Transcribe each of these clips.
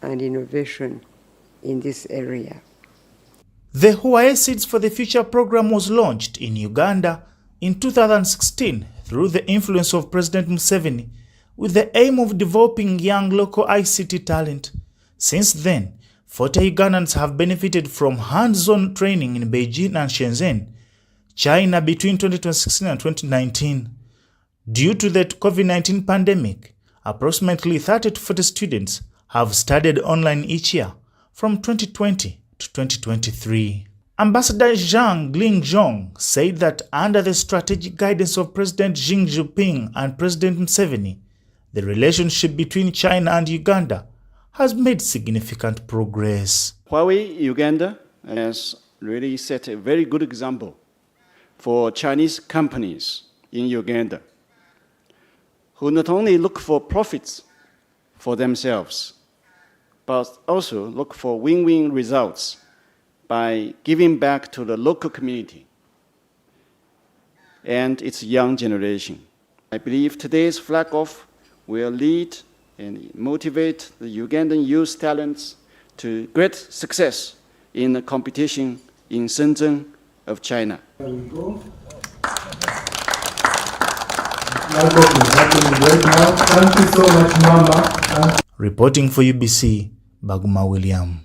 and innovation in this area. The Huawei Seeds for the Future program was launched in Uganda in 2016 through the influence of President Museveni, with the aim of developing young local ICT talent. Since then, 40 Ugandans have benefited from hands-on training in Beijing and Shenzhen, China between 2016 and 2019. Due to the COVID-19 pandemic, approximately 30 to 40 students have studied online each year from 2020 to 2023. Ambassador Zhang Lingjong said that under the strategic guidance of President Xi Jinping and President Museveni, the relationship between China and Uganda has made significant progress. Huawei Uganda has really set a very good example for Chinese companies in Uganda, who not only look for profits for themselves, but also look for win-win results by giving back to the local community and its young generation. I believe today's flag off will lead and motivate the Ugandan youth talents to great success in the competition in Shenzhen of China. There we go. Flag off is happening right now. Thank you so much, Mama. Reporting for UBC, Baguma William.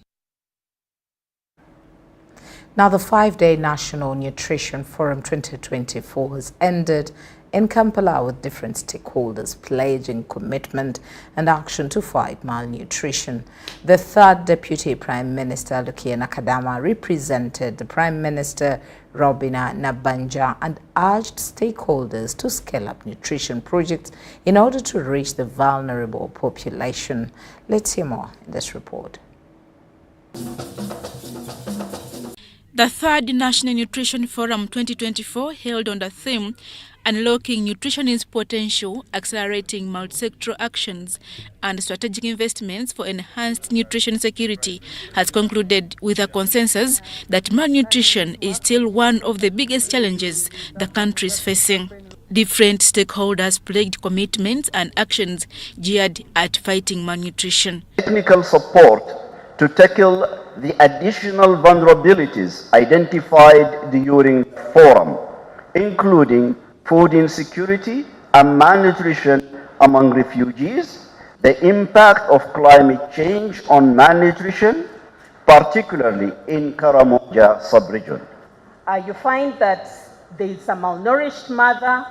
Now, the 5-day National Nutrition Forum 2024 has ended in Kampala, with different stakeholders pledging commitment and action to fight malnutrition. The third Deputy Prime Minister, Ruhakana Kadama, represented the Prime Minister, Robina Nabanja, and urged stakeholders to scale up nutrition projects in order to reach the vulnerable population. Let's hear more in this report. The third National Nutrition Forum 2024 held on the theme Unlocking Nutritionist Potential, Accelerating Multi-Sectoral Actions and Strategic Investments for Enhanced Nutrition Security has concluded with a consensus that malnutrition is still one of the biggest challenges the country is facing. Different stakeholders pledged commitments and actions geared at fighting malnutrition. Technical support to tackle the additional vulnerabilities identified during the forum, including food insecurity and malnutrition among refugees, the impact of climate change on malnutrition, particularly in Karamoja sub-region. You find that there is a malnourished mother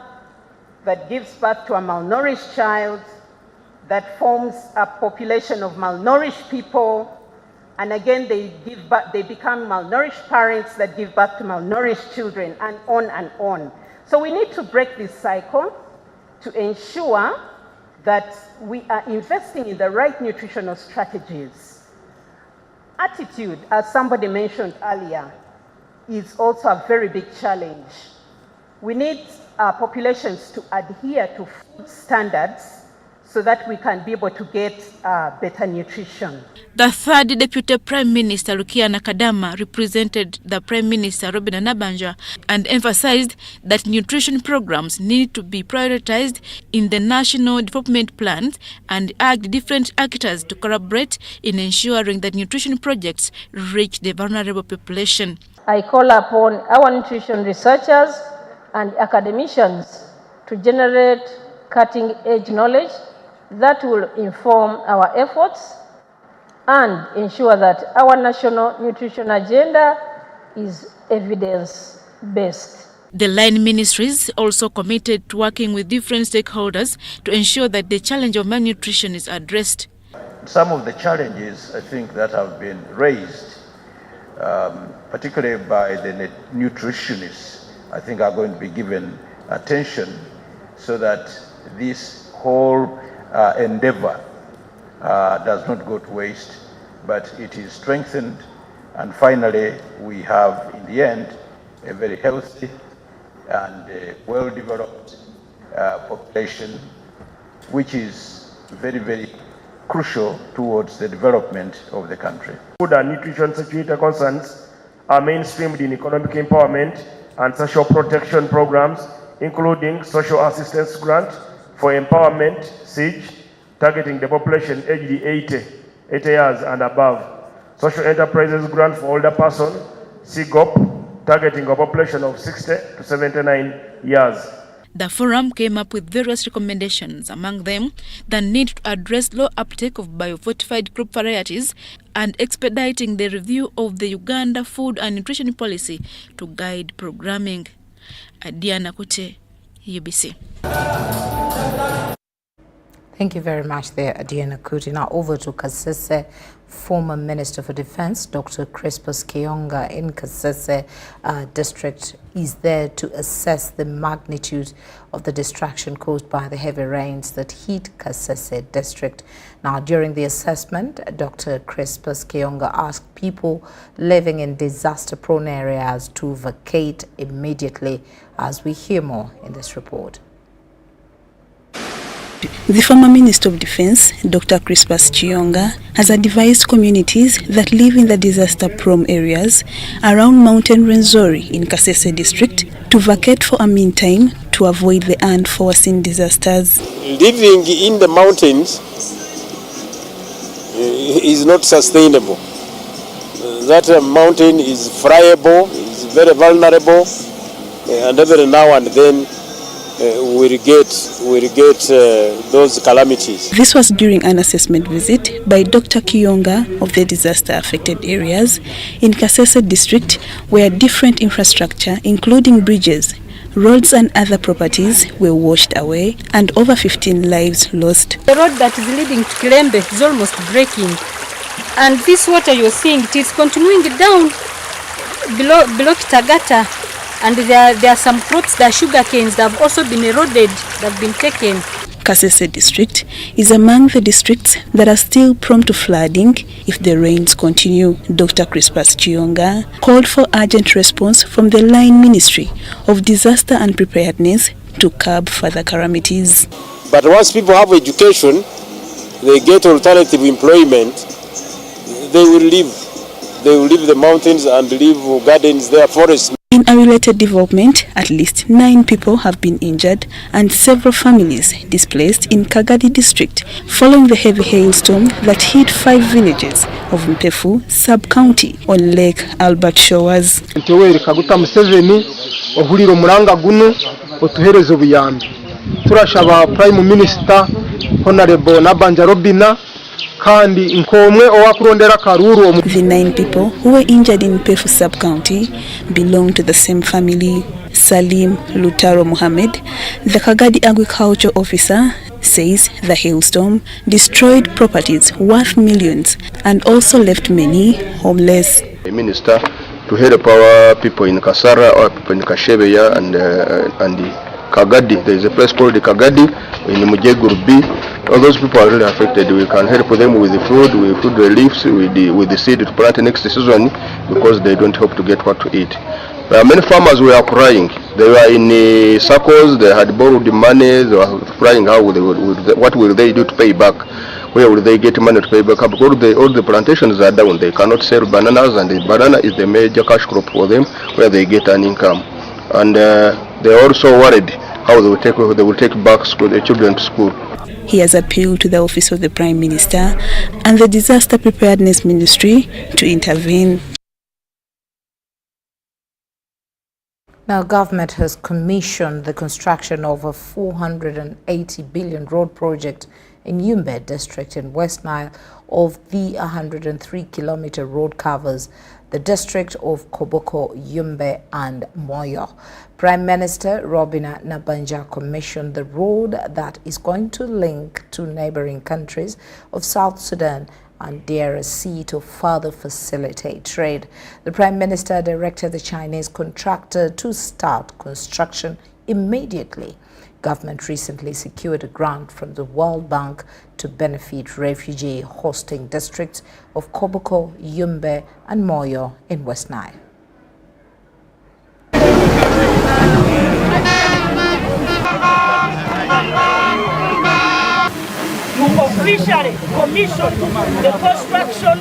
that gives birth to a malnourished child, that forms a population of malnourished people, and again they become malnourished parents that give birth to malnourished children, and on and on. So we need to break this cycle to ensure that we are investing in the right nutritional strategies. Attitude, as somebody mentioned earlier, is also a very big challenge. We need our populations to adhere to food standards so that we can be able to get better nutrition. The third Deputy Prime Minister, Ruhakana Kadama, represented the Prime Minister, Robina Nabanja, and emphasized that nutrition programs need to be prioritized in the national development plans and urged different actors to collaborate in ensuring that nutrition projects reach the vulnerable population. I call upon our nutrition researchers and academicians to generate cutting-edge knowledge that will inform our efforts and ensure that our national nutrition agenda is evidence-based. The line ministries also committed to working with different stakeholders to ensure that the challenge of malnutrition is addressed. Some of the challenges, I think, that have been raised, particularly by the nutritionists, I think are going to be given attention so that this whole endeavor does not go to waste, but it is strengthened, and finally we have in the end a very healthy and well-developed population, which is very, very crucial towards the development of the country. Food and nutrition security concerns are mainstreamed in economic empowerment and social protection programs, including social assistance grant for empowerment, SAGE, targeting the population aged 80 80 years and above. Social enterprises grant for older person, SIGOP, targeting a population of 60 to 79 years. The forum came up with various recommendations, among them the need to address low uptake of biofortified crop varieties and expediting the review of the Uganda food and nutrition policy to guide programming. Diana Kute, UBC. Thank you very much there, Diana Kuti. Now over to Kasese. Former Minister for Defense, Dr. Crispus Kiyonga in Kasese district is there to assess the magnitude of the destruction caused by the heavy rains that hit Kasese district. Now, during the assessment, Dr. Crispus Kiyonga asked people living in disaster-prone areas to vacate immediately, as we hear more in this report. The former Minister of Defense, Dr. Crispus Kiyonga, has advised communities that live in the disaster-prone areas around Mountain Rwenzori in Kasese district to vacate for a meantime to avoid the unforeseen disasters. Living in the mountains is not sustainable. That mountain is friable, is very vulnerable, and every now and then we'll get those calamities. This was during an assessment visit by Dr. Kiyonga of the disaster-affected areas in Kasese district, where different infrastructure, including bridges, roads and other properties were washed away and over 15 lives lost. The road that is leading to Kilembe is almost breaking, and this water you're seeing, it is continuing down below Kitagata. And there are some crops, the sugar canes, that have also been eroded, that have been taken. Kasese district is among the districts that are still prone to flooding if the rains continue. Dr. Crispus Kiyonga called for urgent response from the Line Ministry of Disaster and Preparedness to curb further calamities. But once people have education, they get alternative employment, they will leave the mountains and leave gardens, their forests. In a related development, at least 9 people have been injured and several families displaced in Kagadi district following the heavy hailstorm that hit 5 villages of Mpefu sub-county on Lake Albert Shores. Prime Minister Honorable Nabanja Robina. The 9 people who were injured in Mpefu sub-county belong to the same family. Salim Lutaro Mohammed, the Kagadi agriculture officer, says the hailstorm destroyed properties worth millions and also left many homeless. The minister to help our people in Kasara, our people in Kashebeya and Kagadi. There is a place called Kagadi in Mujegurbi. All those people are really affected. We can help them with the food, with food reliefs, with the seed to plant next season, because they don't hope to get what to eat. Many farmers were crying. They were in circles, they had borrowed money, they were crying how what will they do to pay back? Where will they get money to pay back? Because all the plantations are down. They cannot sell bananas, and the banana is the major cash crop for them, where they get an income. And they are also worried how they will take back the children to school. He has appealed to the Office of the Prime Minister and the Disaster Preparedness Ministry to intervene. Now, government has commissioned the construction of a 480 billion road project in Yumbe district in West Nile. Of the 103-kilometer road covers the district of Koboko, Yumbe and Moyo. Prime Minister Robina Nabanja commissioned the road that is going to link two neighboring countries of South Sudan and DRC to further facilitate trade. The Prime Minister directed the Chinese contractor to start construction immediately. Government recently secured a grant from the World Bank to benefit refugee hosting districts of Koboko, Yumbe and Moyo in West Nile. To officially commission the construction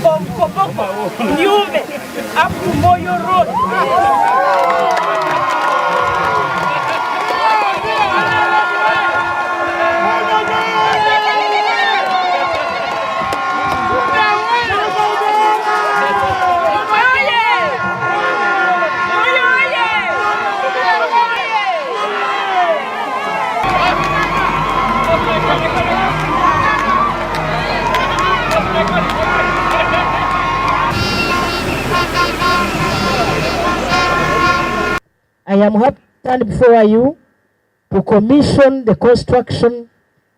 of Koboko, Yumbe up to Moyo Road. I am happy to stand before you to commission the construction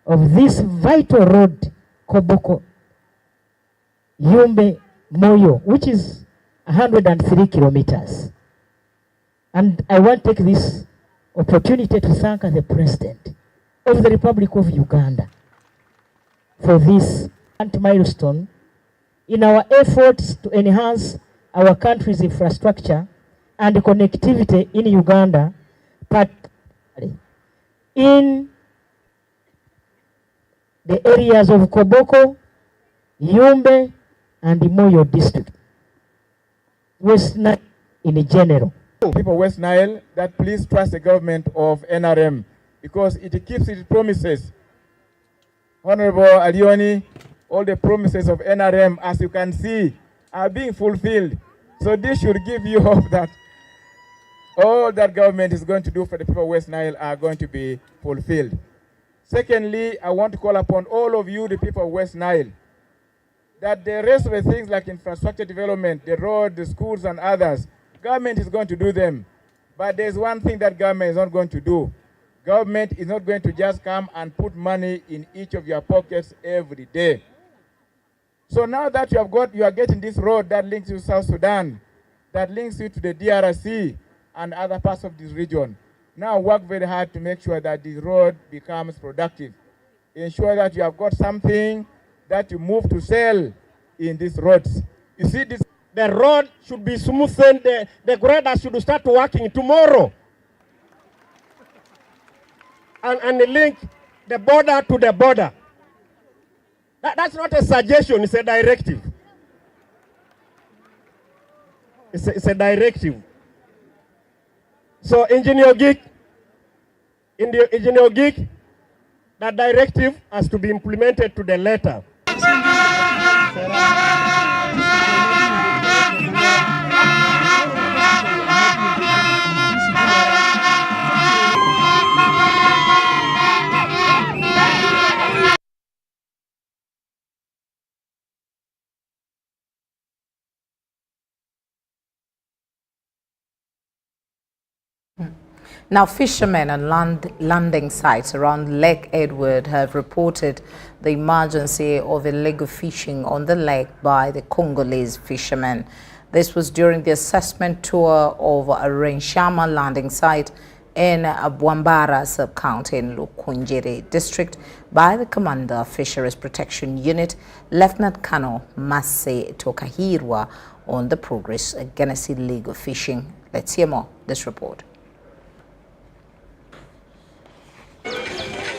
of this vital road, Koboko Yumbe Moyo, which is 103 kilometers. And I want to take this opportunity to thank the President of the Republic of Uganda for this milestone in our efforts to enhance our country's infrastructure and connectivity in Uganda, particularly in the areas of Koboko, Yumbe, and the Moyo district, West Nile in general. People of West Nile, that please trust the government of NRM because it keeps its promises. Honorable Alioni, all the promises of NRM, as you can see, are being fulfilled. So this should give you hope that all that government is going to do for the people of West Nile are going to be fulfilled. Secondly, I want to call upon all of you, the people of West Nile, that the rest of the things like infrastructure development, the road, the schools and others, government is going to do them. But there's one thing that government is not going to do. Government is not going to just come and put money in each of your pockets every day. So now that you are getting this road that links you to South Sudan, that links you to the DRC and other parts of this region, now work very hard to make sure that this road becomes productive. Ensure that you have got something that you move to sell in these roads. You see, the road should be smoothened, the grader should start working tomorrow. And link the border to the border. That's not a suggestion, it's a directive. It's a directive. So Engineer Geek, that directive has to be implemented to the letter. Now, fishermen and landing sites around Lake Edward have reported the emergency of illegal fishing on the lake by the Congolese fishermen. This was during the assessment tour of a Renshama landing site in Bwambara sub-county in Lukunjiri district by the Commander of Fisheries Protection Unit, Lieutenant Colonel Mase Tokahirwa, on the progress against illegal fishing. Let's hear more this report.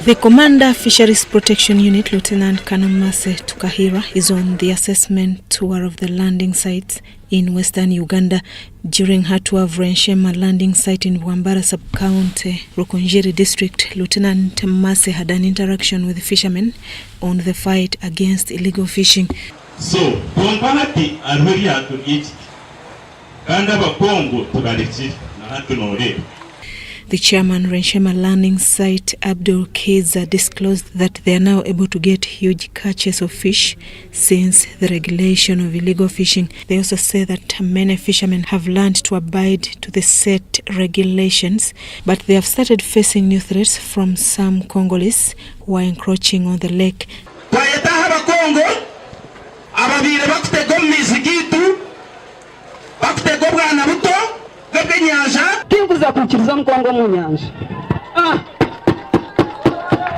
The Commander Fisheries Protection Unit, Lieutenant Colonel Mase Tukahira, is on the assessment tour of the landing sites in western Uganda. During her tour of Renshema landing site in Bwambara sub-county, Rukunjiri district, Lieutenant Mase had an interaction with the fishermen on the fight against illegal fishing. So, Bwambara already to eat. Kanda bakongo tugaliti na hatu nore. The chairman, Renshema landing site, Abdul Keza, disclosed that they are now able to get huge catches of fish since the regulation of illegal fishing. They also say that many fishermen have learned to abide to the set regulations, but they have started facing new threats from some Congolese who are encroaching on the lake.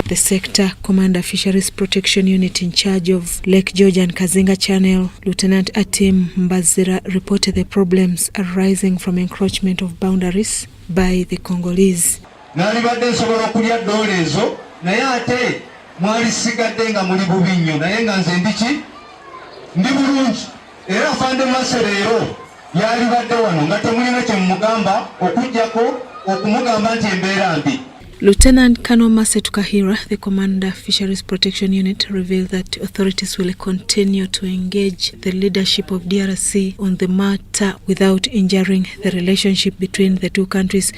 The sector commander Fisheries Protection Unit in charge of Lake George and Kazinga Channel, Lieutenant Atim Mbazira, reported the problems arising from encroachment of boundaries by the Congolese. Lieutenant Colonel Mase Tukahira, the Commander Fisheries Protection Unit, revealed that authorities will continue to engage the leadership of DRC on the matter without injuring the relationship between the two countries.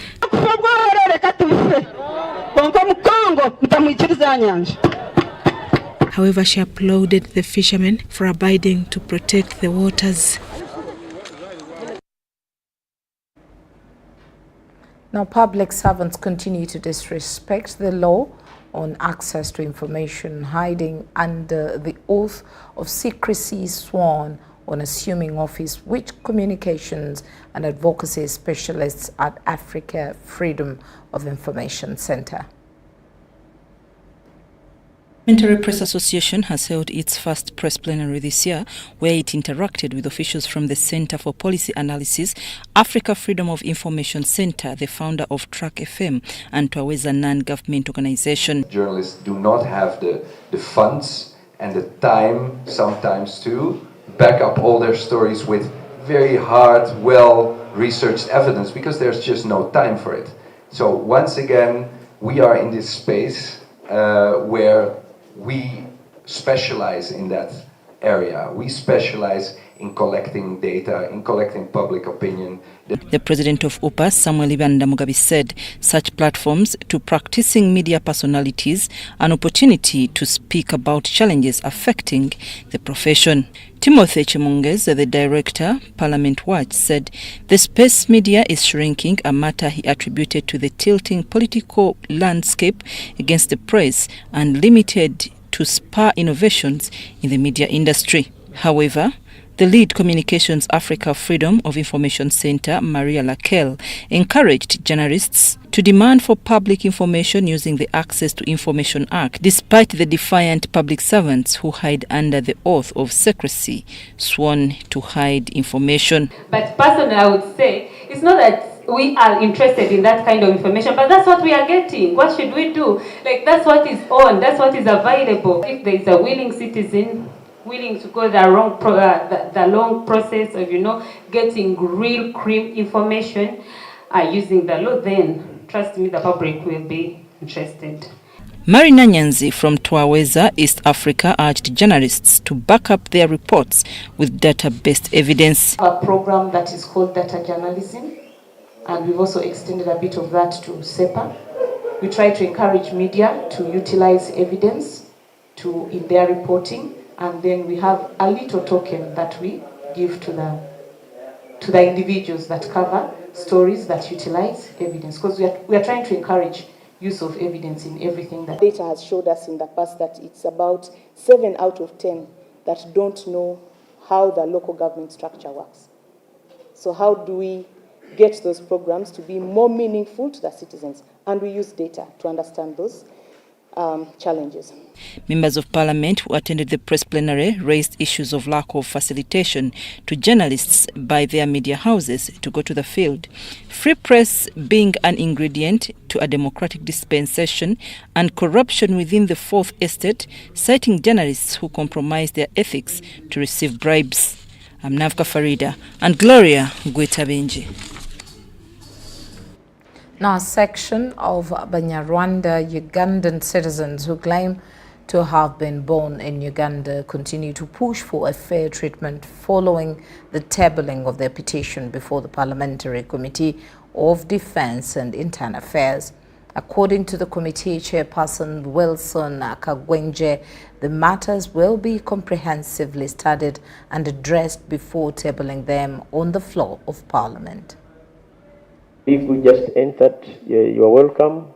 However, she applauded the fishermen for abiding to protect the waters. Now, public servants continue to disrespect the law on access to information, hiding under the oath of secrecy sworn on assuming office, which communications and advocacy specialists at Africa Freedom of Information Center. Parliamentary Press Association has held its first press plenary this year, where it interacted with officials from the Center for Policy Analysis, Africa Freedom of Information Center, the founder of Track FM, and Huawei non-government organization. Journalists do not have the funds and the time sometimes to back up all their stories with very hard, well-researched evidence, because there's just no time for it. So once again, we are in this space where we specialize in that area. We specialize in collecting data, in collecting public opinion. The president of UPA, Samuel Ibanda Mugabe, said such platforms to practicing media personalities an opportunity to speak about challenges affecting the profession. Timothy Chimunges, the director, Parliament Watch, said the space media is shrinking, a matter he attributed to the tilting political landscape against the press and limited to spur innovations in the media industry. However, the lead Communications Africa Freedom of Information Center, Maria Lakel, encouraged journalists to demand for public information using the Access to Information Act, despite the defiant public servants who hide under the oath of secrecy, sworn to hide information. But personally, I would say, it's not that we are interested in that kind of information, but that's what we are getting. What should we do? Like, that's what is on, that's what is available. If there is a willing citizen willing to go the long process of, getting real cream information using the law, then trust me, the public will be interested. Marina Nyanzi from Twaweza, East Africa, urged journalists to back up their reports with data-based evidence. A program that is called data journalism, and we've also extended a bit of that to SEPA. We try to encourage media to utilize evidence in their reporting. And then we have a little token that we give to the individuals that cover stories that utilize evidence, because we are trying to encourage use of evidence in everything. That data has showed us in the past that it's about 7 out of 10 that don't know how the local government structure works. So how do we get those programs to be more meaningful to the citizens? And we use data to understand those challenges. Members of Parliament who attended the press plenary raised issues of lack of facilitation to journalists by their media houses to go to the field, free press being an ingredient to a democratic dispensation, and corruption within the Fourth Estate, citing journalists who compromise their ethics to receive bribes. I'm Navka Farida and Gloria Gwetabenji. Now, a section of Banyarwanda Ugandan citizens who claim to have been born in Uganda continue to push for a fair treatment following the tabling of their petition before the Parliamentary Committee of Defense and Internal Affairs. According to the committee chairperson Wilson Kagwenje, the matters will be comprehensively studied and addressed before tabling them on the floor of Parliament. If we just entered, you are welcome.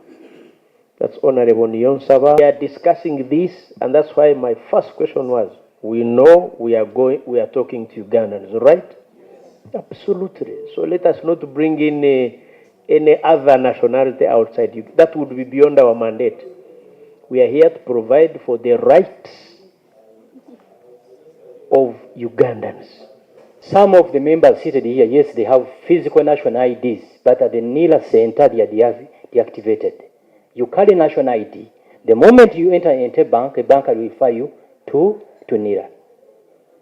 That's Honorable Nyonsaba. We are discussing this, and that's why my first question was, we know we are talking to Ugandans, right? Absolutely. So let us not bring in any other nationality outside. That would be beyond our mandate. We are here to provide for the rights of Ugandans. Some of the members seated here, yes, they have physical national IDs, but at the NILA center, they are deactivated. You carry national ID. The moment you enter a bank will refer you to NILA.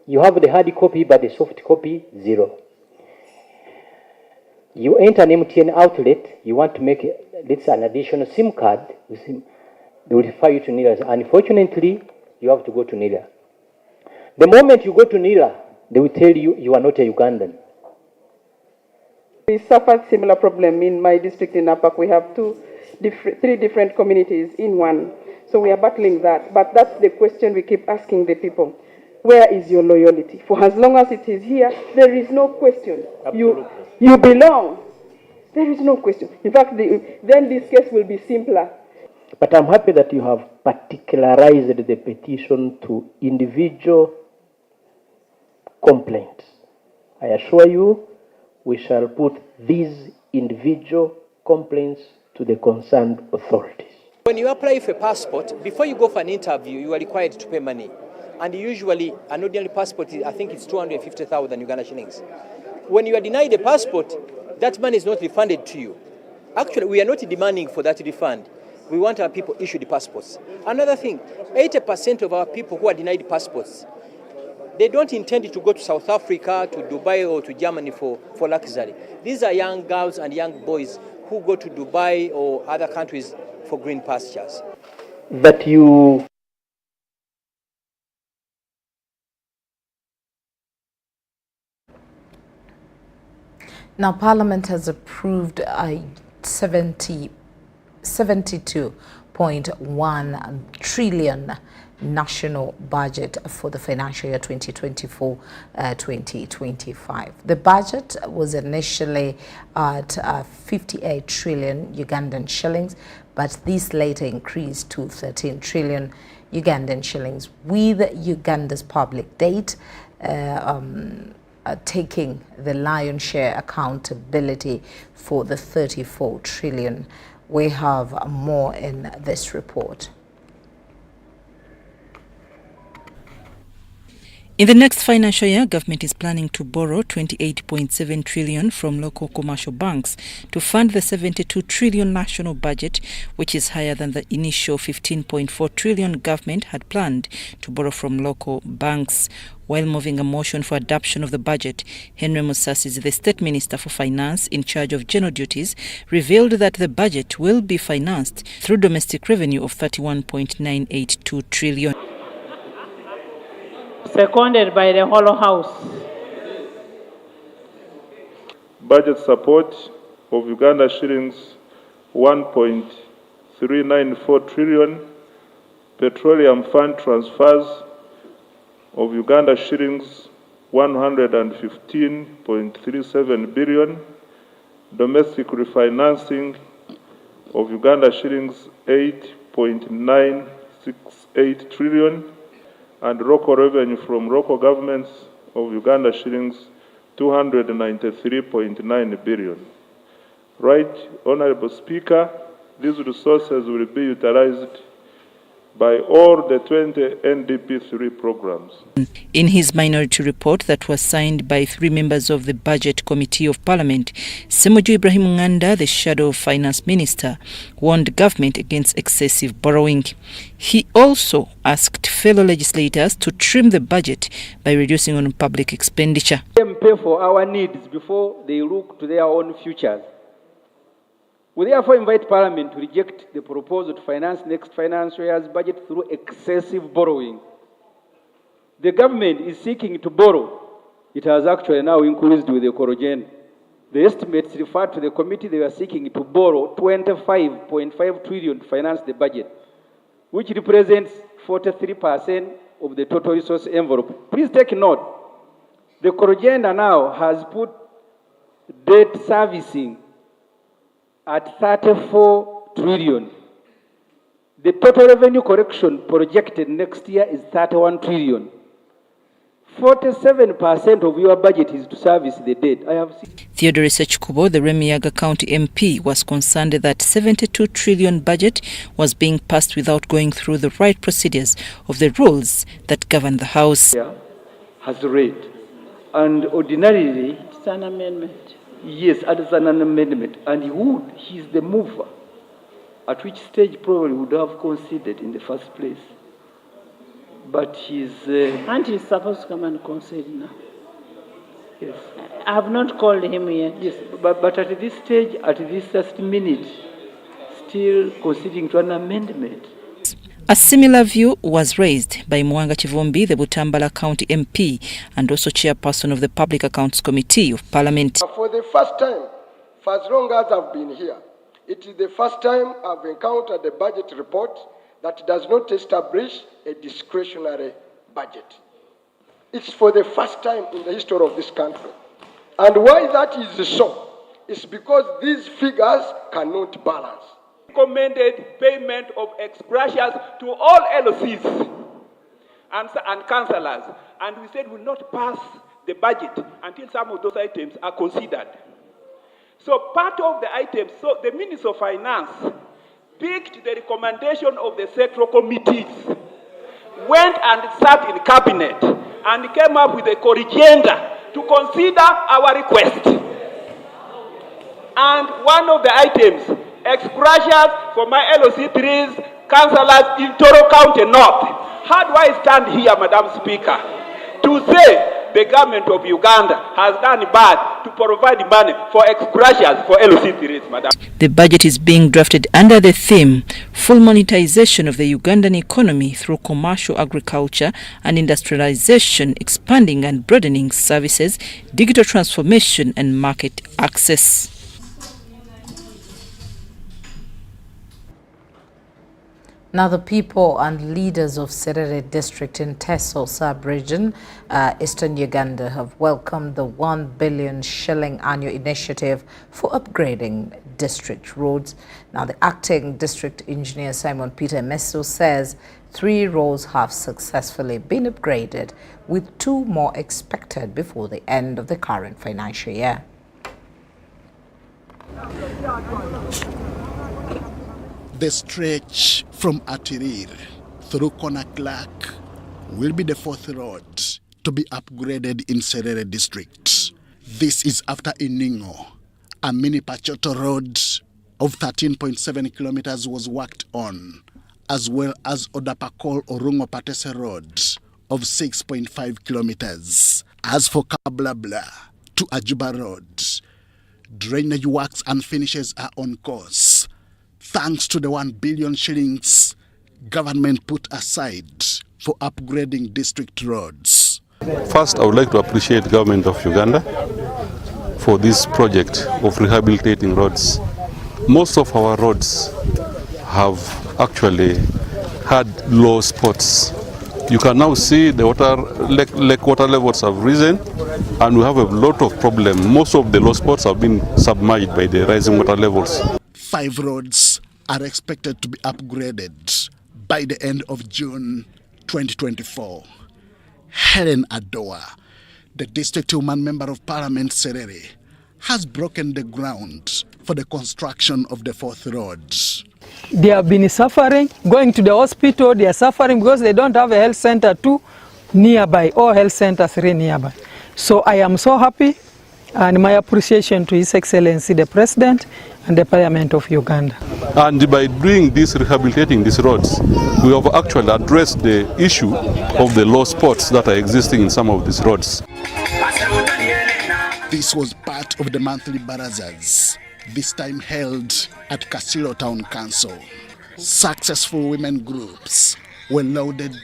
You have the hard copy, but the soft copy, zero. You enter an MTN outlet, you want to make an additional SIM card, they will refer you to NILA. Unfortunately, you have to go to NILA. The moment you go to NILA, they will tell you you are not a Ugandan. We suffered similar problem in my district in Napak. We have three different communities in one. So we are battling that. But that's the question we keep asking the people. Where is your loyalty? For as long as it is here, there is no question. You belong. There is no question. In fact, then this case will be simpler. But I'm happy that you have particularized the petition to individual complaints. I assure you, we shall put these individual complaints to the concerned authorities. When you apply for a passport, before you go for an interview, you are required to pay money. And usually, an ordinary passport, I think it's 250,000 Uganda shillings. When you are denied a passport, that money is not refunded to you. Actually, we are not demanding for that refund. We want our people issued passports. Another thing, 80% of our people who are denied passports, they don't intend to go to South Africa, to Dubai, or to Germany for luxury. These are young girls and young boys who go to Dubai or other countries for green pastures. That you Now, Parliament has approved a 72.1 trillion national budget for the financial year 2024-2025. The budget was initially at 58 trillion Ugandan shillings, but this later increased to 13 trillion Ugandan shillings, with Uganda's public debt taking the lion's share accountability for the 34 trillion. We have more in this report. In the next financial year, government is planning to borrow 28.7 trillion from local commercial banks to fund the 72 trillion national budget, which is higher than the initial 15.4 trillion government had planned to borrow from local banks. While moving a motion for adoption of the budget, Henry Musasi, the State Minister for Finance in charge of general duties, revealed that the budget will be financed through domestic revenue of 31.982 trillion. Seconded by the Hollow House. Budget support of Uganda shillings 1.394 trillion, petroleum fund transfers of Uganda shillings 115.37 billion, domestic refinancing of Uganda shillings 8.968 trillion, and local revenue from local governments of Uganda shillings 293.9 billion. Right, Honorable Speaker, these resources will be utilized by all the 20 NDP3 programs. In his minority report that was signed by 3 members of the Budget Committee of Parliament, Semoju Ibrahim Nganda, the Shadow Finance Minister, warned government against excessive borrowing. He also asked fellow legislators to trim the budget by reducing on public expenditure. Let them pay for our needs before they look to their own futures. We therefore invite Parliament to reject the proposal to finance next financial year's budget through excessive borrowing. The government is seeking to borrow. It has actually now increased with the Corogen. The estimates referred to the committee, they were seeking to borrow 25.5 trillion to finance the budget, which represents 43% of the total resource envelope. Please take note, the Corogen now has put debt servicing at 34 trillion. The total revenue correction projected next year is 31 trillion. 47% of your budget is to service the debt. Theodore Sechkubo, the Remiyaga County MP, was concerned that 72 trillion budget was being passed without going through the right procedures of the rules that govern the House. Has read, and ordinarily it's an amendment. Yes, it's an amendment, and he's the mover, at which stage probably would have considered in the first place. But he's... And he's supposed to come and concede now. Yes. I have not called him yet. Yes, but at this stage, at this last minute, still conceding to an amendment. A similar view was raised by Mwanga Chivombi, the Butambala County MP, and also chairperson of the Public Accounts Committee of Parliament. For the first time, for as long as I've been here, it is the first time I've encountered a budget report that does not establish a discretionary budget. It's for the first time in the history of this country. And why that is so is because these figures cannot balance. Recommended payment of ex gracias to all LOCs and councillors, and we said we will not pass the budget until some of those items are considered. So part of the items, so the Minister of Finance picked the recommendation of the sectoral committees, went and sat in cabinet, and came up with a corrigenda to consider our request. And one of the items, ex gracias for my LOC3s, councillors in Toro County North. How do I stand here, Madam Speaker, to say the government of Uganda has done bad to provide money for ex gracias for LOC3s, Madam? The budget is being drafted under the theme Full Monetization of the Ugandan Economy through Commercial Agriculture and Industrialization, Expanding and Broadening Services, Digital Transformation and Market Access. Now, the people and leaders of Serere district in Teso sub-region, Eastern Uganda, have welcomed the 1 billion shilling annual initiative for upgrading district roads. Now, the acting district engineer, Simon Peter Meso, says 3 roads have successfully been upgraded, with 2 more expected before the end of the current financial year. The stretch from Atirir through Konakak will be the 4th road to be upgraded in Serere district. This is after Iningo, a mini Pachoto road of 13.7 kilometers was worked on, as well as Odapakol Orungo Patese road of 6.5 kilometers. As for Kablabla to Ajuba road, drainage works and finishes are on course, thanks to the 1 billion shillings government put aside for upgrading district roads. First, I would like to appreciate the government of Uganda for this project of rehabilitating roads. Most of our roads have actually had low spots. You can now see the lake water levels have risen, and we have a lot of problems. Most of the low spots have been submerged by the rising water levels. 5 roads are expected to be upgraded by the end of June 2024. Helen Adoa, the District Woman Member of Parliament Serere, has broken the ground for the construction of the 4th road. They have been suffering, going to the hospital, they are suffering because they don't have a health center 2 nearby or health center 3 nearby. So I am so happy, and my appreciation to His Excellency the President and the Parliament of Uganda. And by doing this, rehabilitating these roads, we have actually addressed the issue of the low spots that are existing in some of these roads. This was part of the monthly barazas, this time held at Kasilo Town Council. Successful women groups were lauded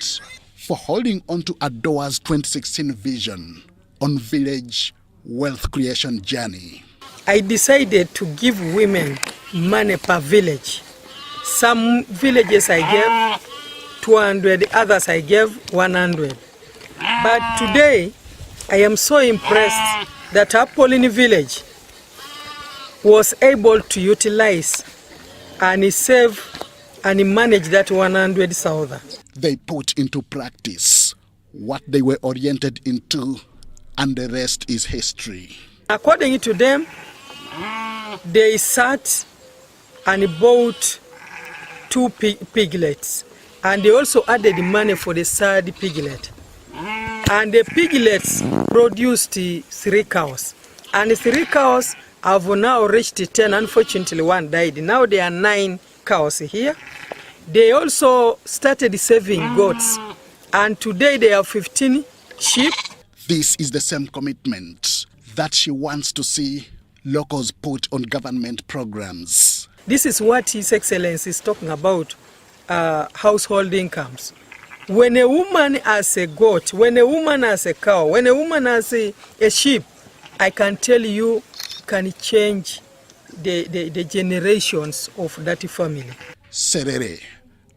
for holding on to Adoa's 2016 vision on village wealth creation journey. I decided to give women money per village. Some villages I gave 200, others I gave 100. But today, I am so impressed that Apollini village was able to utilize and save and manage that 100,000. They put into practice what they were oriented into, and the rest is history. According to them, they sat and bought 2 piglets, and they also added money for the 3rd piglet. And the piglets produced 3 cows, and 3 cows have now reached 10. Unfortunately, 1 died. Now there are 9 cows here. They also started saving goats, and today they have 15 sheep. This is the same commitment that she wants to see locals put on government programs. This is what His Excellency is talking about, household incomes. When a woman has a goat, when a woman has a cow, when a woman has a sheep, I can tell you can change the generations of that family. Serere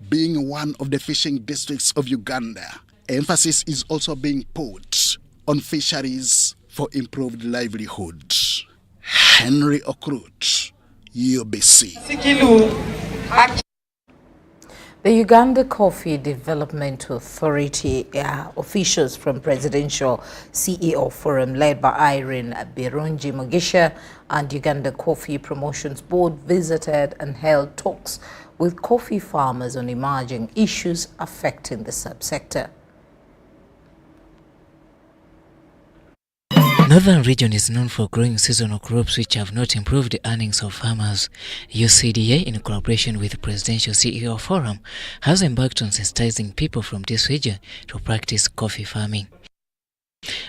being one of the fishing districts of Uganda, emphasis is also being put on fisheries for improved livelihood. Henry Okrut, UBC. The Uganda Coffee Development Authority officials from Presidential CEO Forum led by Irene Birungi Mugisha and Uganda Coffee Promotions Board visited and held talks with coffee farmers on emerging issues affecting the subsector. Northern region is known for growing seasonal crops which have not improved the earnings of farmers. UCDA, in collaboration with the Presidential CEO Forum, has embarked on sensitizing people from this region to practice coffee farming.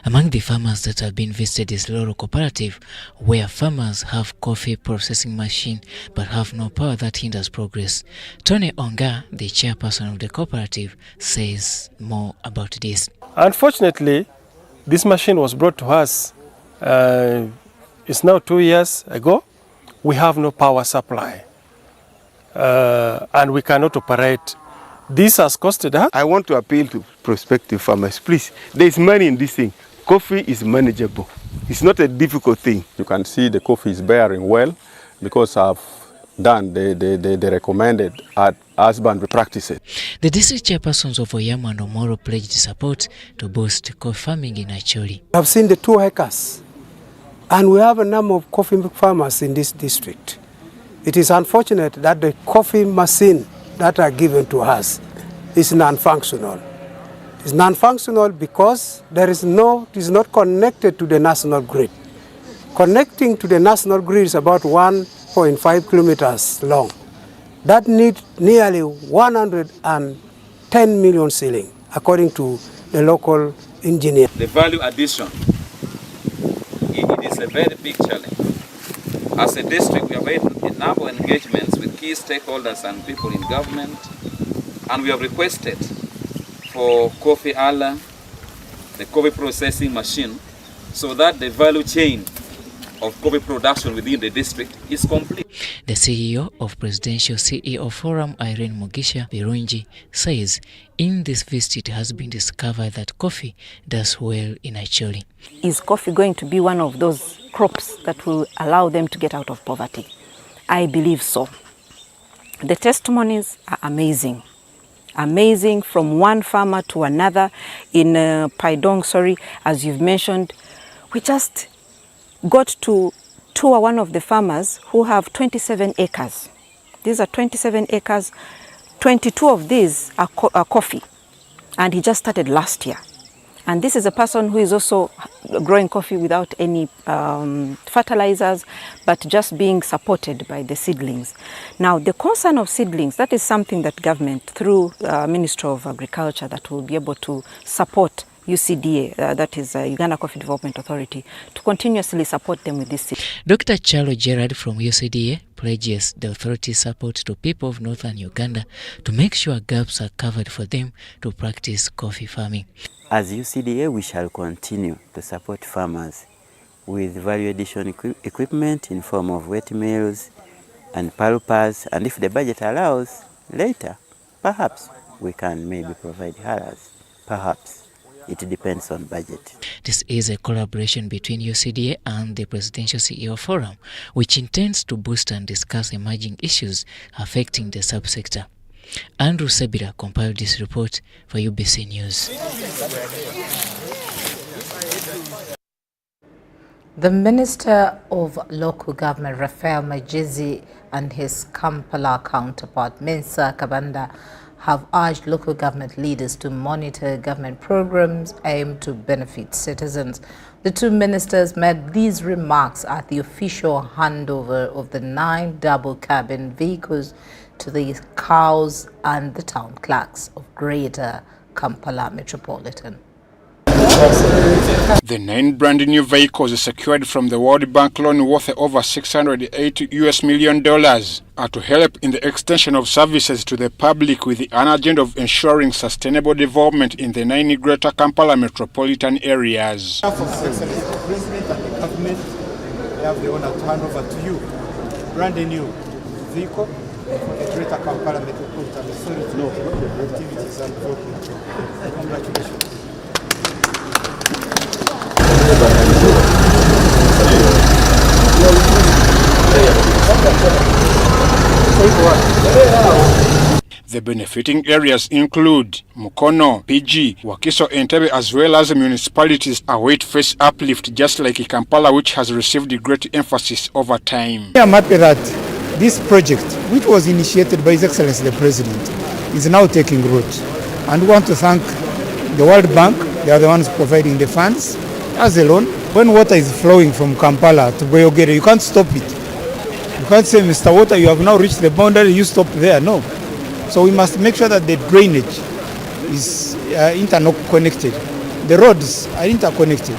Among the farmers that have been visited is Loro Cooperative, where farmers have coffee processing machine but have no power that hinders progress. Tony Onga, the chairperson of the cooperative, says more about this. Unfortunately, this machine was brought to us, it's now 2 years ago. We have no power supply and we cannot operate. This has costed us. I want to appeal to prospective farmers, please. There is money in this thing. Coffee is manageable. It's not a difficult thing. You can see the coffee is bearing well because I've done the recommended husbandry practices. The district chairpersons of Oyamo and Omoro pledged support to boost coffee farming in Acholi. I've seen the 2 acres, and we have a number of coffee farmers in this district. It is unfortunate that the coffee machine that are given to us is non-functional. It's non-functional because it is not connected to the national grid. Connecting to the national grid is about 1.5 kilometers long. That needs nearly 110 million ceiling, according to the local engineer. The value addition, it is a very big challenge. As a district, we have made a number of engagements with key stakeholders and people in government, and we have requested for coffee ala, the coffee processing machine, so that the value chain of coffee production within the district is complete. The CEO of Presidential CEO Forum, Irene Mugisha Birungi, says in this visit it has been discovered that coffee does well in Acholi. Is coffee going to be one of those crops that will allow them to get out of poverty? I believe so. The testimonies are amazing. Amazing from one farmer to another. In Paidong, as you've mentioned, we just got to tour one of the farmers who have 27 acres. These are 27 acres. 22 of these are coffee, and he just started last year. And this is a person who is also growing coffee without any fertilizers, but just being supported by the seedlings. Now, the concern of seedlings, that is something that government, through Ministry of Agriculture, that will be able to support UCDA, that is Uganda Coffee Development Authority, to continuously support them with this. Dr. Charlo Gerard from UCDA pledges the authority's support to people of northern Uganda to make sure gaps are covered for them to practice coffee farming. As UCDA, we shall continue to support farmers with value addition equipment in form of wet mills and pulpers, and if the budget allows, later, perhaps we can maybe provide haras, perhaps. It depends on budget. This is a collaboration between UCDA and the Presidential CEO Forum, which intends to boost and discuss emerging issues affecting the subsector. Andrew Sebira compiled this report for UBC News. The Minister of Local Government, Raphael Majezi, and his Kampala counterpart, Mensa Kabanda, have urged local government leaders to monitor government programs aimed to benefit citizens. The two ministers made these remarks at the official handover of the 9 double-cabin vehicles to the cows and the town clerks of Greater Kampala Metropolitan. The 9 brand new vehicles secured from the World Bank loan worth over $680 million are to help in the extension of services to the public with an agenda of ensuring sustainable development in the 9 Greater Kampala metropolitan areas. On behalf of Excellency the President and the government, we have the honor to hand over to you brand new vehicle for the Greater Kampala metropolitan government and authority activities and development. Congratulations. The benefiting areas include Mukono, PG, Wakiso, Entebbe, as well as municipalities await face uplift, just like Kampala, which has received great emphasis over time. I am happy that this project, which was initiated by His Excellency the President, is now taking root. And we want to thank the World Bank. They are the ones providing the funds. As a loan, when water is flowing from Kampala to Boyogere, you can't stop it. You can't say, Mr. Water, you have now reached the boundary, you stop there. No. So we must make sure that the drainage is interconnected. The roads are interconnected.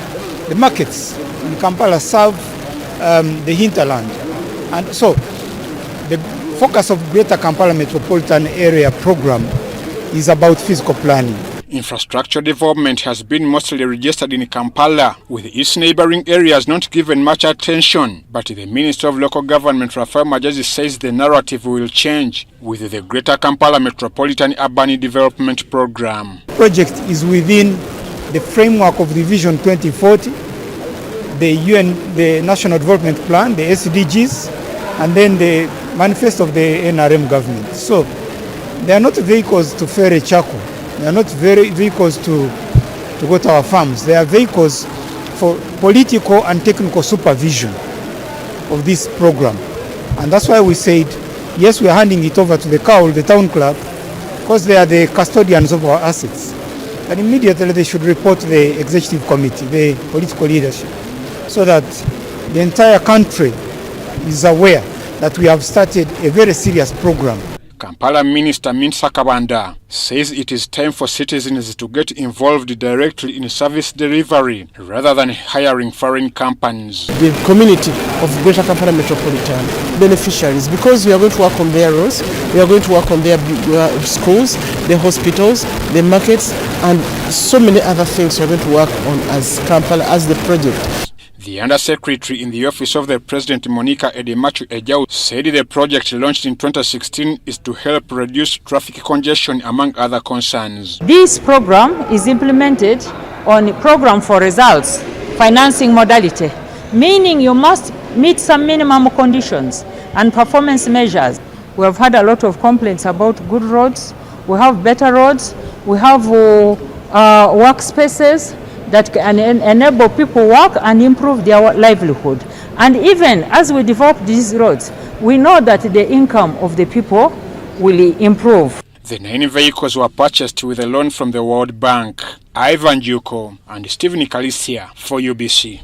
The markets in Kampala serve the hinterland. And so the focus of Greater Kampala Metropolitan Area Program is about physical planning. Infrastructure development has been mostly registered in Kampala, with its neighboring areas not given much attention. But the Minister of Local Government, Rafael Majazi, says the narrative will change with the Greater Kampala Metropolitan Urban Development Program. The project is within the framework of the Vision 2040, the UN, the National Development Plan, the SDGs, and then the manifesto of the NRM government. So they are not vehicles to ferry charcoal. They are not vehicles to go to our farms. They are vehicles for political and technical supervision of this program. And that's why we said, yes, we are handing it over to the COWL, the town clerk, because they are the custodians of our assets. And immediately they should report to the executive committee, the political leadership, so that the entire country is aware that we have started a very serious program. Kampala Minister Minsa Kabanda says it is time for citizens to get involved directly in service delivery rather than hiring foreign companies. The community of Greater Kampala Metropolitan beneficiaries, because we are going to work on their roads, we are going to work on their schools, the hospitals, the markets, and so many other things we are going to work on as Kampala, as the project. The Undersecretary in the Office of the President, Monica Edemachu Ejau, said the project launched in 2016 is to help reduce traffic congestion, among other concerns. This program is implemented on a program for results, financing modality, meaning you must meet some minimum conditions and performance measures. We have had a lot of complaints about good roads. We have better roads. We have workspaces that can enable people work and improve their livelihood. And even as we develop these roads, we know that the income of the people will improve. The 9 vehicles were purchased with a loan from the World Bank. Ivan Juko and Stephen Kalisia for UBC.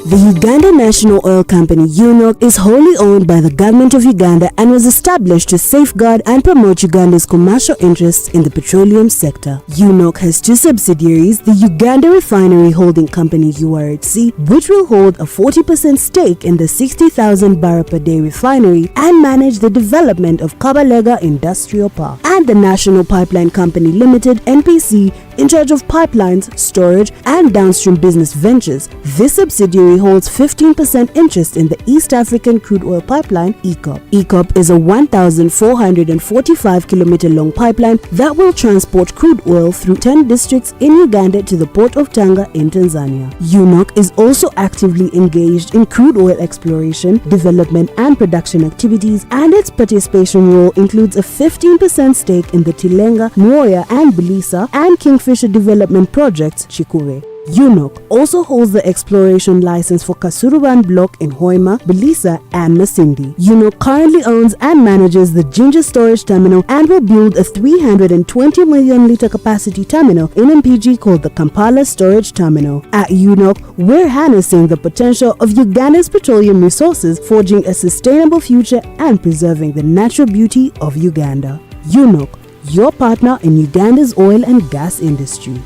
The Uganda National Oil Company, UNOC, is wholly owned by the government of Uganda and was established to safeguard and promote Uganda's commercial interests in the petroleum sector. UNOC has 2 subsidiaries, the Uganda Refinery Holding Company, URHC, which will hold a 40% stake in the 60,000 barrel per day refinery and manage the development of Kabalega Industrial Park, and the National Pipeline Company Limited, NPC, in charge of pipelines, storage, and downstream business ventures. This subsidiary holds 15% interest in the East African Crude Oil Pipeline, EACOP. EACOP is a 1,445-kilometer long pipeline that will transport crude oil through 10 districts in Uganda to the port of Tanga in Tanzania. UNOC is also actively engaged in crude oil exploration, development, and production activities, and its participation role includes a 15% stake in the Tilenga, Moya, and Bilisa, and Kingfisher development projects, Chikure. UNOC also holds the exploration license for Kasuruban Block in Hoima, Bilisa, and Masindi. UNOC currently owns and manages the Ginger Storage Terminal and will build a 320 million litre capacity terminal in MPG called the Kampala Storage Terminal. At UNOC, we're harnessing the potential of Uganda's petroleum resources, forging a sustainable future and preserving the natural beauty of Uganda. UNOC, your partner in Uganda's oil and gas industry.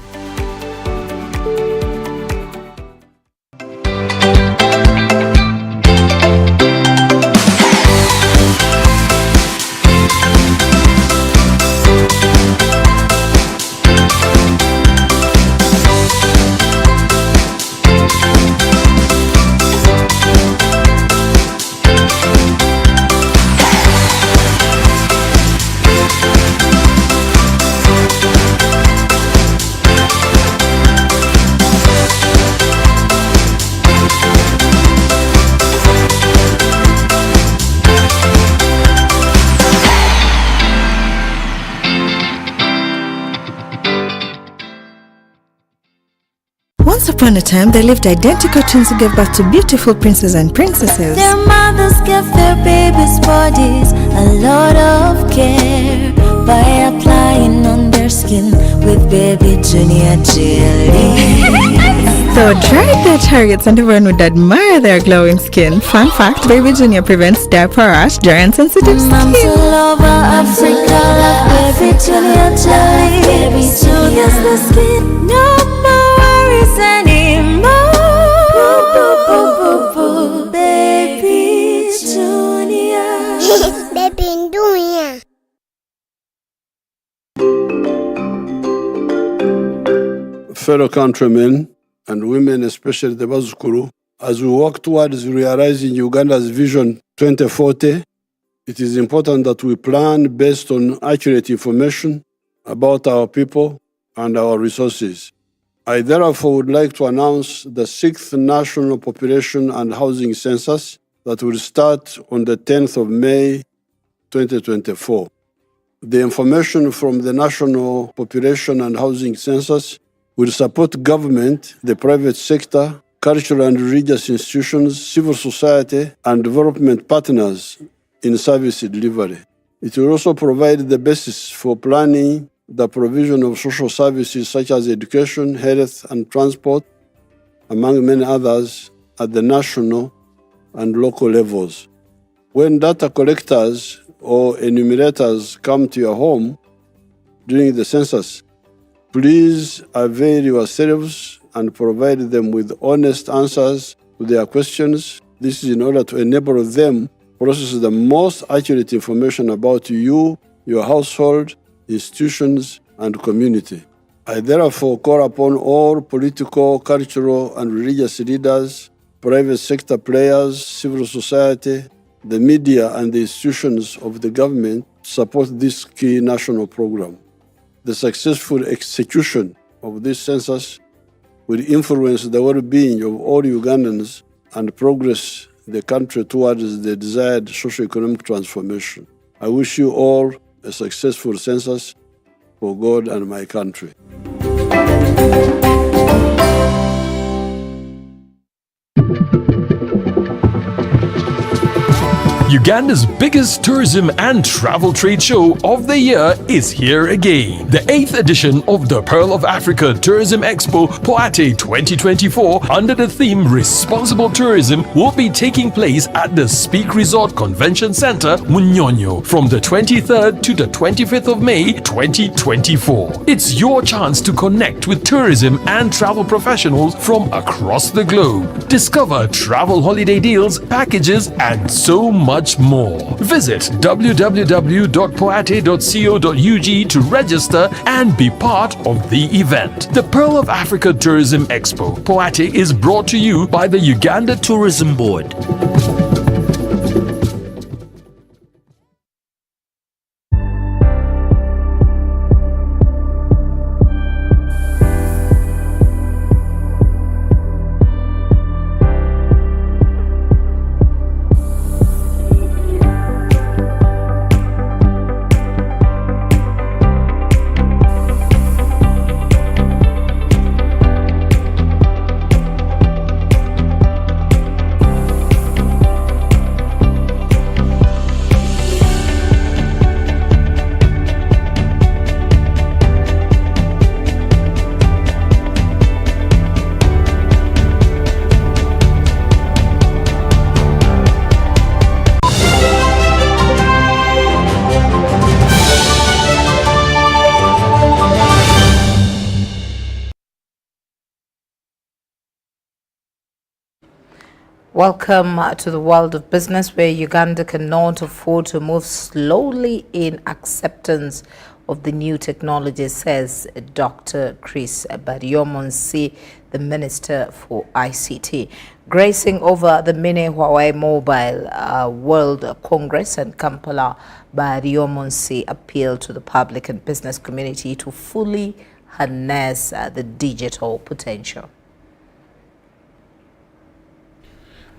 Once upon a time, there lived identical twins who gave birth to beautiful princes and princesses. Their mothers gave their babies' bodies a lot of care by applying on their skin with Baby Junior jelly. So dried their targets and everyone would admire their glowing skin. Fun fact, Baby Junior prevents diaper rash, dry and sensitive skin. Moms all over Africa love Baby Junior jelly. Baby Junior the skin, no more worries anymore. Baby Junior. Baby Junior. Fellow countrymen and women, especially the Bazukuru, as we work towards realizing Uganda's Vision 2040, it is important that we plan based on accurate information about our people and our resources. I therefore would like to announce the 6th National Population and Housing Census that will start on the 10th of May 2024. The information from the National Population and Housing Census will support government, the private sector, cultural and religious institutions, civil society, and development partners in service delivery. It will also provide the basis for planning the provision of social services such as education, health, and transport, among many others, at the national and local levels. When data collectors or enumerators come to your home during the census, please avail yourselves and provide them with honest answers to their questions. This is in order to enable them to process the most accurate information about you, your household, institutions, and community. I therefore call upon all political, cultural, and religious leaders, private sector players, civil society, the media, and the institutions of the government to support this key national program. The successful execution of this census will influence the well-being of all Ugandans and progress the country towards the desired socio-economic transformation. I wish you all a successful census for God and my country. Uganda's biggest tourism and travel trade show of the year is here again. The 8th edition of the Pearl of Africa Tourism Expo Poate 2024 under the theme Responsible Tourism will be taking place at the Speak Resort Convention Center, Munyonyo from the 23rd to the 25th of May 2024. It's your chance to connect with tourism and travel professionals from across the globe. Discover travel holiday deals, packages, and so much more. Visit www.poate.co.ug to register and be part of the event. The Pearl of Africa Tourism Expo Poate is brought to you by the Uganda Tourism Board. Welcome to the world of business, where Uganda cannot afford to move slowly in acceptance of the new technology, says Dr. Chris Baryomonsi, the Minister for ICT. Gracing over the mini Huawei Mobile World Congress in Kampala, Baryomonsi appealed to the public and business community to fully harness the digital potential.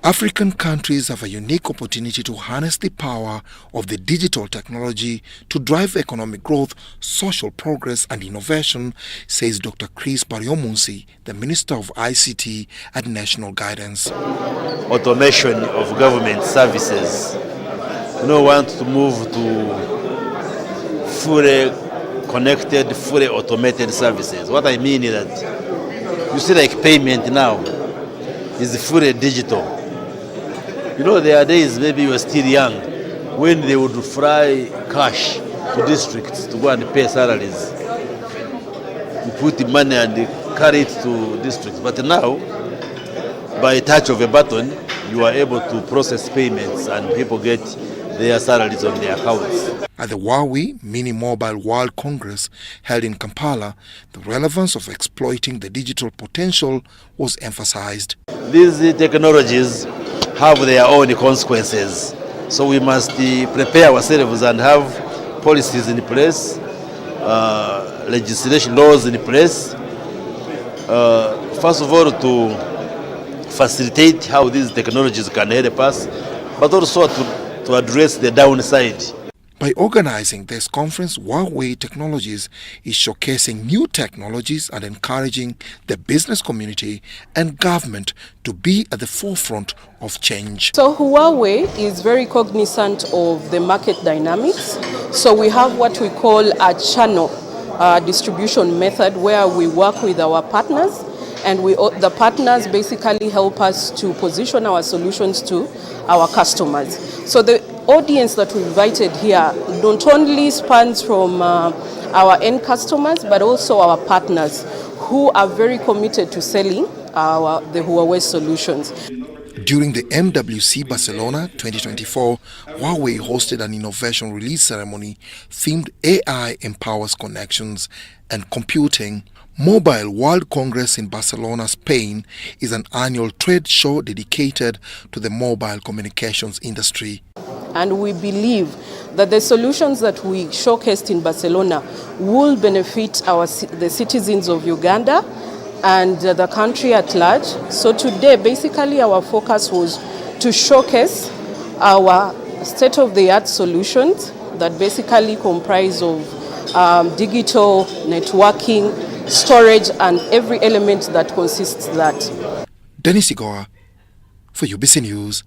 African countries have a unique opportunity to harness the power of the digital technology to drive economic growth, social progress and innovation, says Dr. Crispus Kiyonga, the Minister of ICT and National Guidance. Automation of government services. Want to move to fully connected, fully automated services. What I mean is that you see like payment now is fully digital. There are days maybe you are still young when they would fly cash to districts to go and pay salaries. You put the money and they carry it to districts. But now, by a touch of a button, you are able to process payments and people get their salaries on their accounts. At the Huawei Mini Mobile World Congress held in Kampala, the relevance of exploiting the digital potential was emphasized. These technologies have their own consequences, so we must prepare ourselves and have policies in place, legislation, laws in place, first of all to facilitate how these technologies can help us, but also to address the downside. By organizing this conference, Huawei Technologies is showcasing new technologies and encouraging the business community and government to be at the forefront of change. So Huawei is very cognizant of the market dynamics. So we have what we call a channel distribution method where we work with our partners, and the partners basically help us to position our solutions to our customers. So the audience that we invited here not only spans from our end customers, but also our partners who are very committed to selling the Huawei solutions. During the MWC Barcelona 2024, Huawei hosted an innovation release ceremony themed AI Empowers Connections and Computing. Mobile World Congress in Barcelona, Spain is an annual trade show dedicated to the mobile communications industry. And we believe that the solutions that we showcased in Barcelona will benefit the citizens of Uganda and the country at large. So today, basically, our focus was to showcase our state-of-the-art solutions that basically comprise of digital networking, storage, and every element that consists that. Dennis Igoa for UBC News.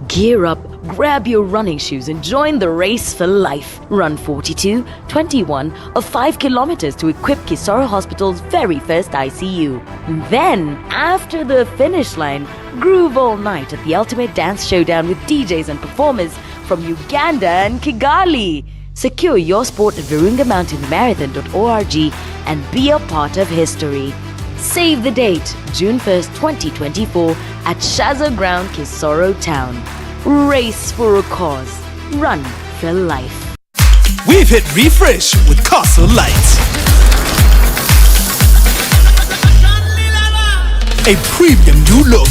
Gear up, grab your running shoes and join the race for life. Run 42-21 or 5 kilometers to equip Kisoro Hospital's very first ICU. Then, after the finish line, groove all night at the ultimate dance showdown with DJs and performers from Uganda and Kigali. Secure your sport at virungamountainmarathon.org and be a part of history. Save the date, June 1st, 2024 at Shaza Ground, Kisoro Town. Race for a cause. Run for life. We've hit refresh with Castle Light. A premium new look.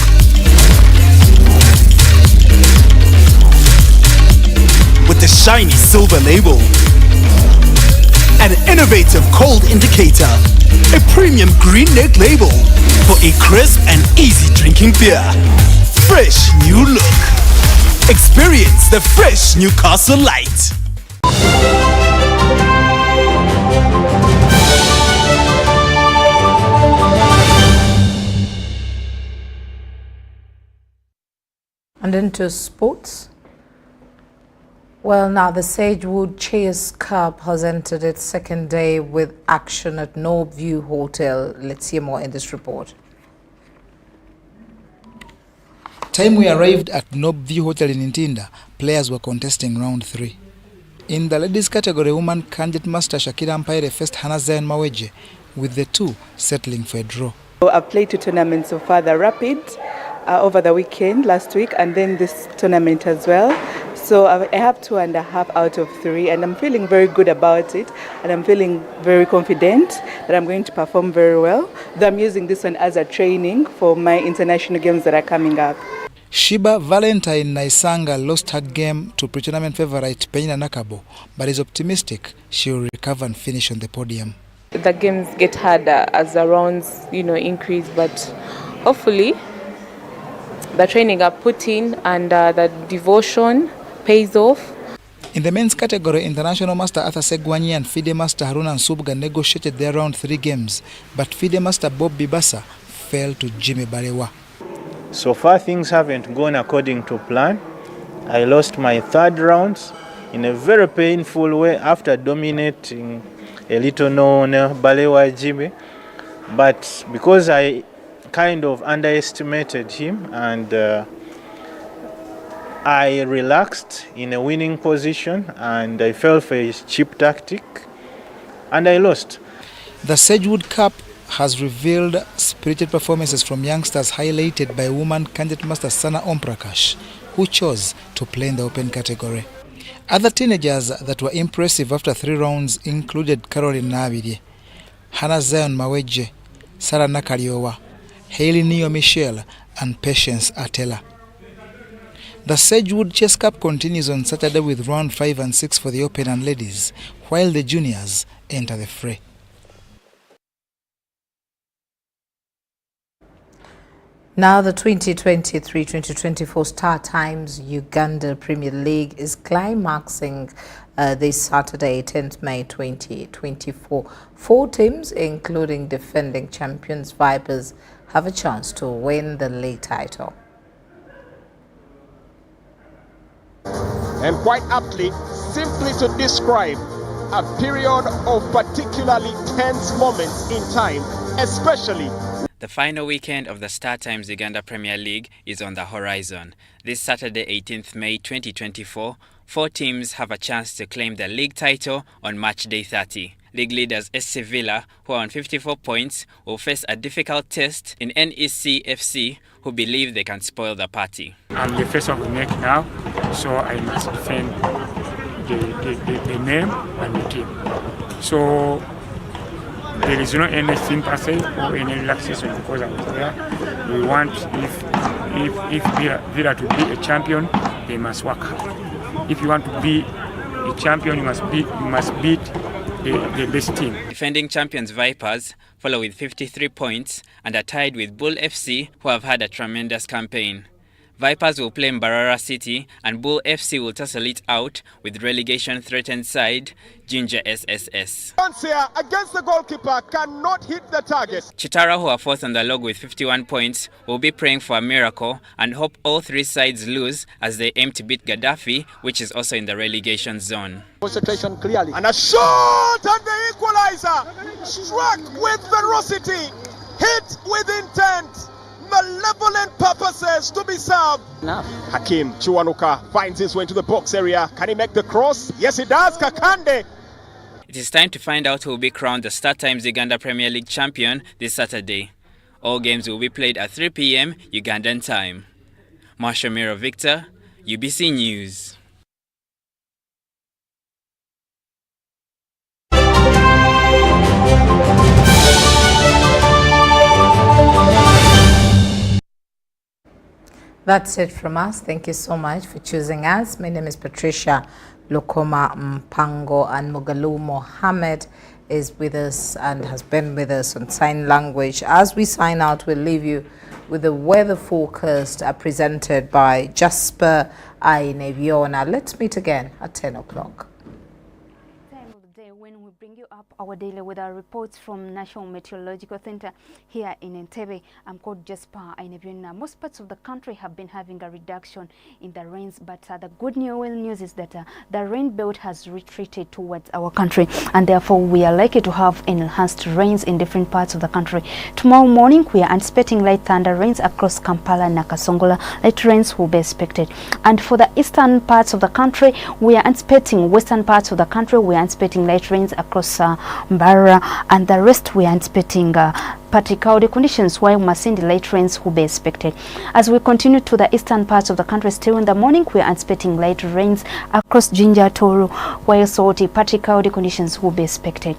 With the shiny silver label. An innovative cold indicator. A premium green neck label for a crisp and easy drinking beer. Fresh new look. Experience the fresh Newcastle Light. And into sports. Well, now the Sagewood Cup has entered its second day with action at Northview Hotel. Let's hear more in this report. time we arrived at Nob View Hotel in Ntinda, players were contesting round 3. In the ladies category, woman candidate master Shakira Mpaire faced Hannah Zion Maweje, with the two settling for a draw. I've played 2 tournaments so far, the Rapid over the weekend, last week, and then this tournament as well. So I have 2.5 out of 3, and I'm feeling very good about it, and I'm feeling very confident that I'm going to perform very well. Though I'm using this one as a training for my international games that are coming up. Shiba Valentine Naisanga lost her game to pre-tournament favourite Penina Nakabo, but is optimistic she will recover and finish on the podium. The games get harder as the rounds, increase, but hopefully the training I put in and the devotion pays off. In the men's category, International Master Arthur Segwanyi and FIDE Master Haruna Nsubga negotiated their round 3 games, but FIDE Master Bob Bibasa fell to Jimmy Barewa. So far things haven't gone according to plan. I lost my 3rd round in a very painful way after dominating a little known Barewa Jimmy, but because I kind of underestimated him and I relaxed in a winning position and I fell for his cheap tactic and I lost. The Sagewood Cup has revealed spirited performances from youngsters highlighted by woman candidate master Sana Omprakash, who chose to play in the open category. Other teenagers that were impressive after 3 rounds included Caroline Nabidi, Hannah Zion Maweje, Sarah Nakariowa, Hailey Neo Michelle, and Patience Atela. The Sagewood Chess Cup continues on Saturday with round 5 and 6 for the Open and Ladies, while the juniors enter the fray. Now the 2023-2024 StarTimes Uganda Premier League is climaxing this Saturday, 10th May 2024. 4 teams, including defending champions Vipers, have a chance to win the league title. And quite aptly, simply to describe a period of particularly tense moments in time, especially. The final weekend of the StarTimes Uganda Premier League is on the horizon. This Saturday, 18th May 2024, 4 teams have a chance to claim the league title on match day 30. League leaders SC Villa, who are on 54 points, will face a difficult test in NEC FC, who believe they can spoil the party. I'm the face of the neck now, so I must defend the name and the team. So there is no any sympathy or any relaxation because I was there. We want, if Villa to be a champion, they must work hard. If you want to be a champion, you must beat the best team. Defending champions Vipers follow with 53 points and are tied with Bull FC, who have had a tremendous campaign. Vipers will play Mbarara City and Bull FC will tussle it out with relegation-threatened side Ginger SSS. Here against the goalkeeper cannot hit the target. Chitara, who are 4th on the log with 51 points, will be praying for a miracle and hope all 3 sides lose as they aim to beat Gaddafi, which is also in the relegation zone. Concentration clearly. And a shot and the equalizer. Struck with ferocity. Hit with intent. Malevolent purposes to be served. Hakim Chiwanuka finds his way into the box area. Can he make the cross? Yes, he does. Kakande. It is time to find out who will be crowned the StarTimes Uganda Premier League champion this Saturday. All games will be played at 3 p.m. Ugandan time. Marshall Miro Victor, UBC News. That's it from us. Thank you so much for choosing us. My name is Patricia Lukoma Mpango, and Mugalu Mohammed is with us and has been with us on sign language. As we sign out, we'll leave you with the weather forecast presented by Jasper Aineviona. Let's meet again at 10 o'clock. Time of the day when we bring you up our daily weather reports from National Meteorological Center here in Entebbe. I'm called Jasper Ainebina. Most parts of the country have been having a reduction in the rains, but the good news is that the rain belt has retreated towards our country, and therefore we are likely to have enhanced rains in different parts of the country. Tomorrow morning we are anticipating light thunder rains across Kampala and Nakasongola. Light rains will be expected, and for the eastern parts of the country we are anticipating, western parts of the country we are anticipating light rains across Mbara, and the rest we are anticipating partly cloudy conditions, while Masindi light rains will be expected. As we continue to the eastern parts of the country, still in the morning we are anticipating light rains across Jinja, Toru, while Soti partly cloudy conditions will be expected.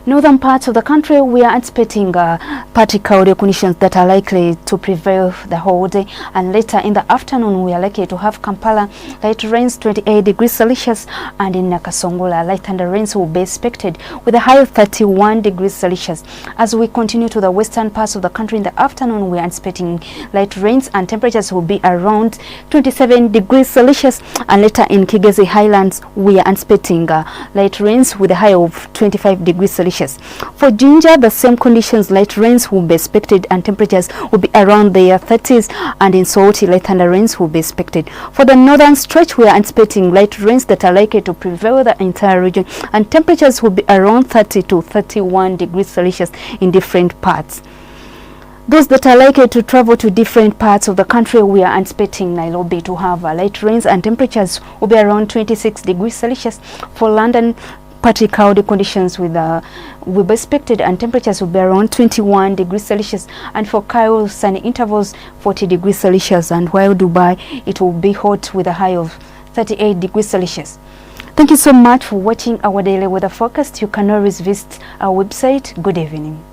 Northern parts of the country we are anticipating partly cloudy conditions that are likely to prevail the whole day, and later in the afternoon we are likely to have Kampala light rains 28 degrees Celsius, and in Nakasongola light thunder rains will be expected with a high of 31 degrees Celsius. As we continue to the western parts of the country in the afternoon we are anticipating light rains, and temperatures will be around 27 degrees Celsius, and later in Kigezi Highlands we are anticipating light rains with a high of 25 degrees Celsius. For Jinja, the same conditions, light rains will be expected and temperatures will be around the 30s, and in Soti light thunder rains will be expected. For the northern stretch we are anticipating light rains that are likely to prevail the entire region, and temperatures will be around 30 to 31 degrees Celsius in different parts. Those that are likely to travel to different parts of the country, we are anticipating Nairobi to have light rains and temperatures will be around 26 degrees Celsius. For London, partly cloudy conditions will be expected and temperatures will be around 21 degrees Celsius, and for Cairo sunny intervals 40 degrees Celsius, and while Dubai it will be hot with a high of 38 degrees Celsius. Thank you so much for watching our daily weather forecast. You can always visit our website. Good evening.